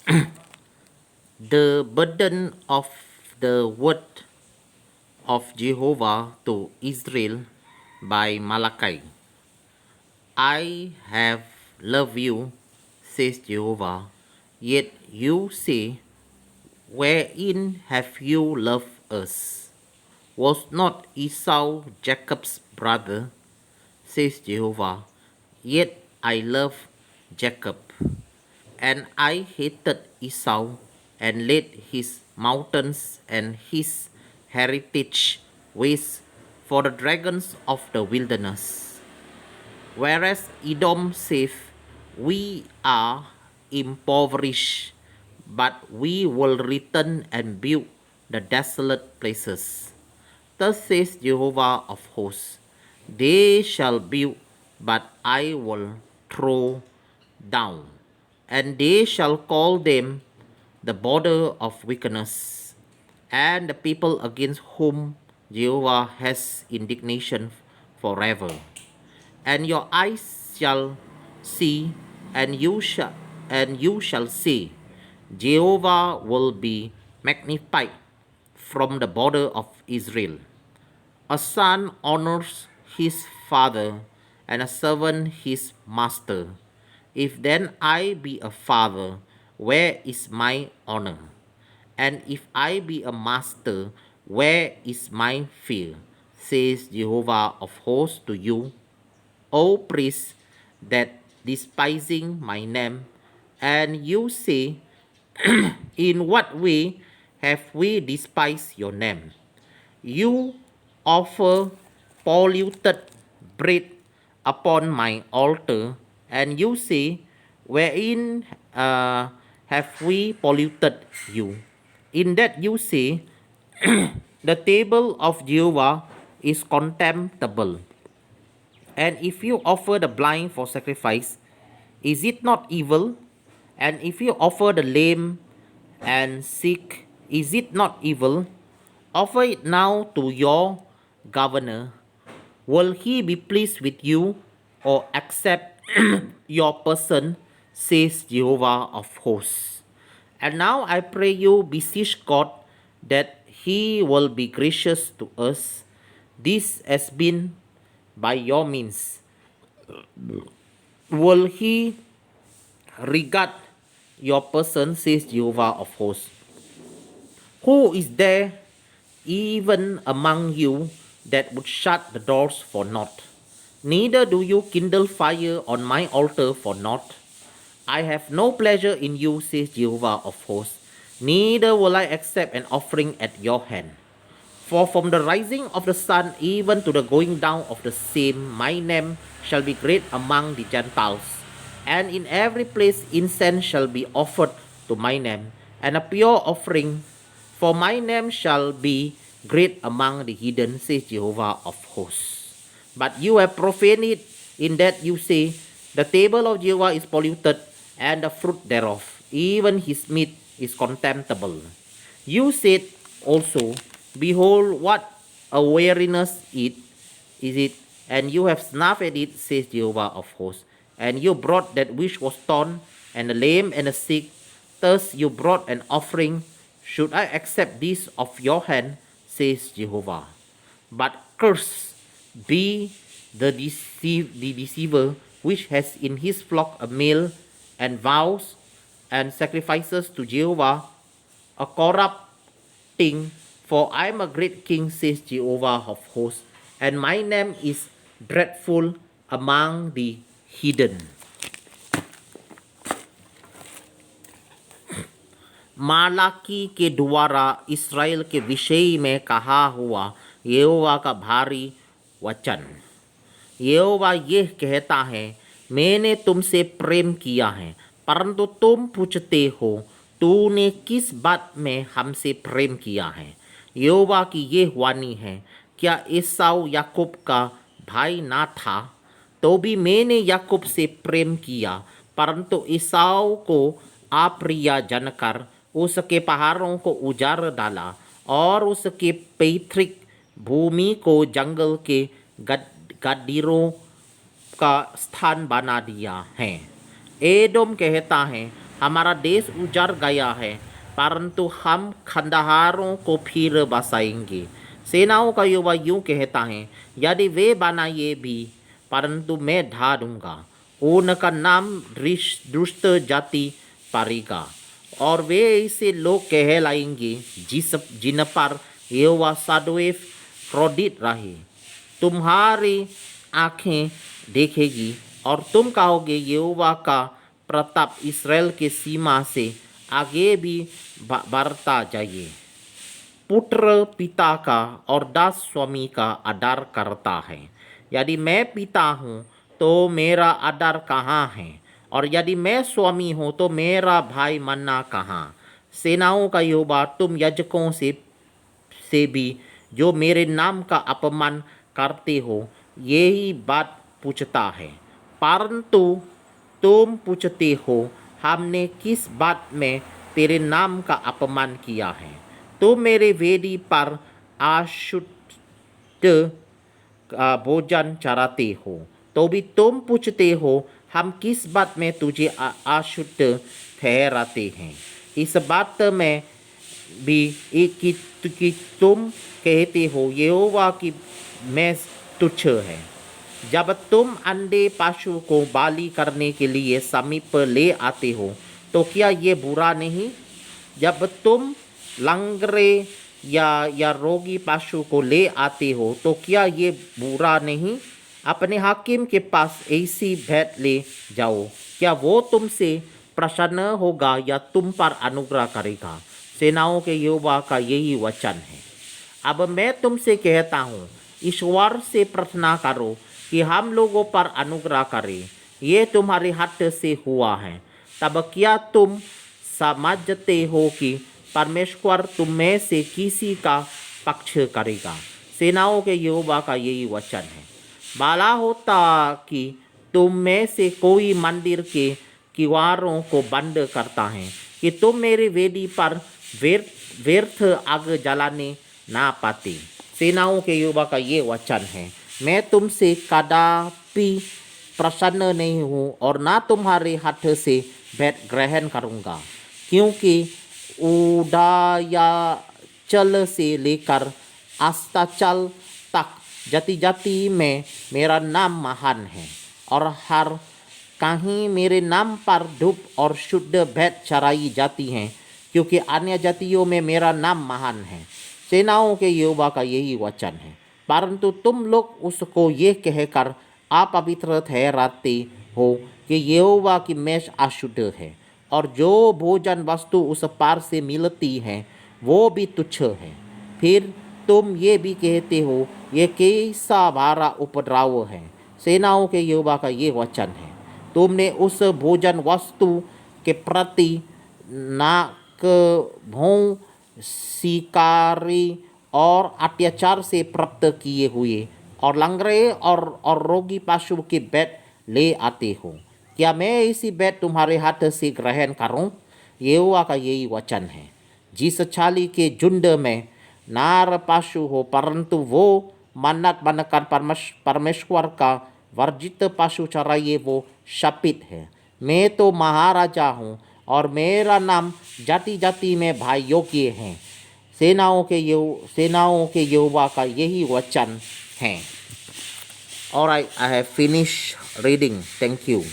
The burden of the word of Jehovah to Israel by Malachi. I have loved you, says Jehovah. Yet you say, wherein have you loved us? Was not Esau Jacob's brother, says Jehovah? Yet I love Jacob, and I hated Esau, and laid his mountains and his heritage waste for the dragons of the wilderness. Whereas Edom saith, we are impoverished, but we will return and build the desolate places. Thus says Jehovah of hosts, they shall build, but I will throw down, and they shall call them the border of wickedness, and the people against whom Jehovah has indignation forever. And your eyes shall see, and you shall say, Jehovah will be magnified from the border of Israel. A son honors his father, and a servant his master. If then I be a father, where is my honor? And if I be a master, where is my fear? Says Jehovah of hosts to you, O priests, that despising my name. And you say, in what way have we despised your name? You offer polluted bread upon my altar, and you say, wherein have we polluted you? In that you say, the table of Jehovah is contemptible. And if you offer the blind for sacrifice, is it not evil? And if you offer the lame and sick, is it not evil? Offer it now to your governor. Will he be pleased with you or accept your person, says Jehovah of hosts. And now I pray you beseech God that he will be gracious to us. This has been by your means. Will he regard your person, says Jehovah of hosts? Who is there even among you that would shut the doors for naught? Neither do you kindle fire on my altar for naught. I have no pleasure in you, says Jehovah of hosts, neither will I accept an offering at your hand. For from the rising of the sun even to the going down of the same, my name shall be great among the Gentiles. And in every place incense shall be offered to my name, and a pure offering, for my name shall be great among the heathen, says Jehovah of hosts. But you have profaned it, in that you say, the table of Jehovah is polluted, and the fruit thereof, even his meat, is contemptible. You said also, behold, what a weariness it is it, and you have snuffed at it, says Jehovah of hosts. And you brought that which was torn, and the lame and the sick. Thus you brought an offering. Should I accept this of your hand, says Jehovah? But cursed be the deceiver which has in his flock a male, and vows and sacrifices to Jehovah a corrupt thing. For I am a great king, says Jehovah of hosts, and my name is dreadful among the heathen. मालाकी के द्वारा Israel के विषय में कहा हुआ यहोवा का भारी वचन। यहोवा यह कहता है, मैंने तुमसे प्रेम किया है, परंतु तुम पूछते हो, तूने किस बात में हमसे प्रेम किया है? यहोवा की यह वाणी है, क्या एसाव याकूब का भाई ना था? तो भी मैंने याकूब से प्रेम किया, परंतु एसाव को अप्रिय जानकर उसके पहाड़ों को उजाड़ डाला और उसके पैतृक भूमि को जंगल के गड्ढरों का स्थान बना दिया है। एदोम कहता है, हमारा देश उजड़ गया है, परंतु हम खंडहरों को फिर बसाएंगे। सेनाओं का यहोवा यूं कहता है, यदि वे बनाए भी, परंतु मैं ढा दूंगा। उनका नाम दुष्ट जाति पड़ेगा, और वे ऐसे लोग कहलाएंगे जिन पर यहोवा सदैव क्रोधित रहे। तुम्हारी आंखें देखेगी और तुम कहोगे, यहोवा का प्रताप इसराइल के सीमा से आगे भी बढ़ता जाइए। पुत्र पिता का और दास स्वामी का आदर करता है। यदि मैं पिता हूँ तो मेरा आदर कहाँ है, और यदि मैं स्वामी हूँ तो मेरा भाई मन्ना कहाँ। सेनाओं का यहोवा, तुम याजकों से भी जो मेरे नाम का अपमान करते हो यही बात पूछता है। परंतु तुम पूछते हो, हमने किस बात में तेरे नाम का अपमान किया है? तुम मेरे वेदी पर अशुद्ध भोजन चढ़ाते हो, तो भी तुम पूछते हो, हम किस बात में तुझे अशुद्ध ठहराते हैं? इस बात में भी कि तुम कहते हो, यहोवा की मैस तुच्छ है। जब तुम अंधे पशु को बलि करने के लिए समीप ले आते हो, तो क्या ये बुरा नहीं? जब तुम लंगड़े या रोगी पशु को ले आते हो, तो क्या ये बुरा नहीं? अपने हाकिम के पास ऐसी भेंट ले जाओ, क्या वो तुमसे प्रसन्न होगा या तुम पर अनुग्रह करेगा? सेनाओं के यहोवा का यही वचन है। अब मैं तुमसे कहता हूँ, ईश्वर से प्रार्थना करो कि हम लोगों पर अनुग्रह करे। ये तुम्हारे हाथ से हुआ है। तब क्या तुम समझते हो कि परमेश्वर तुम में से किसी का पक्ष करेगा? सेनाओं के यहोवा का यही वचन है। भला होता कि तुम में से कोई मंदिर के किवाड़ों को बंद करता है, कि तुम मेरी वेदी पर व्यर्थ आग जलाने ना पाते। सेनाओं के यहोवा का ये वचन है, मैं तुमसे कदापि प्रसन्न नहीं हूँ और ना तुम्हारे हाथ से भेंट ग्रहण करूँगा, क्योंकि उदयाचल से लेकर अस्ताचल तक जाति जाति में मेरा नाम महान है, और हर कहीं मेरे नाम पर धूप और शुद्ध भेंट चढ़ाई जाती हैं, क्योंकि अन्य जातियों में मेरा नाम महान है। सेनाओं के यहोवा का यही वचन है। परंतु तुम लोग उसको ये कहकर अपवित्र ठहराते हो कि यहोवा की मेष अशुद्ध है, और जो भोजन वस्तु उस पार से मिलती है वो भी तुच्छ है। फिर तुम ये भी कहते हो, ये कैसा भारा उपद्रव है। सेनाओं के यहोवा का ये वचन है, तुमने उस भोजन वस्तु के प्रति नाक भों शिकारी और अत्याचार से प्राप्त किए हुए और लंगड़े और रोगी पशु की भेंट ले आते हो। क्या मैं ऐसी भेंट तुम्हारे हाथ से ग्रहण करूं? यहोवा का यही वचन है। जिस छाली के झुंड में नार पशु हो, परंतु वो मन्नत बनकर परमेश्वर का वर्जित पशु चराइए, वो शापित है। मैं तो महाराजा हूँ और मेरा नाम जाति जाति में भाई योग्य है। सेनाओं के यहोवा का यही वचन है। All right, I have finished reading. Thank you.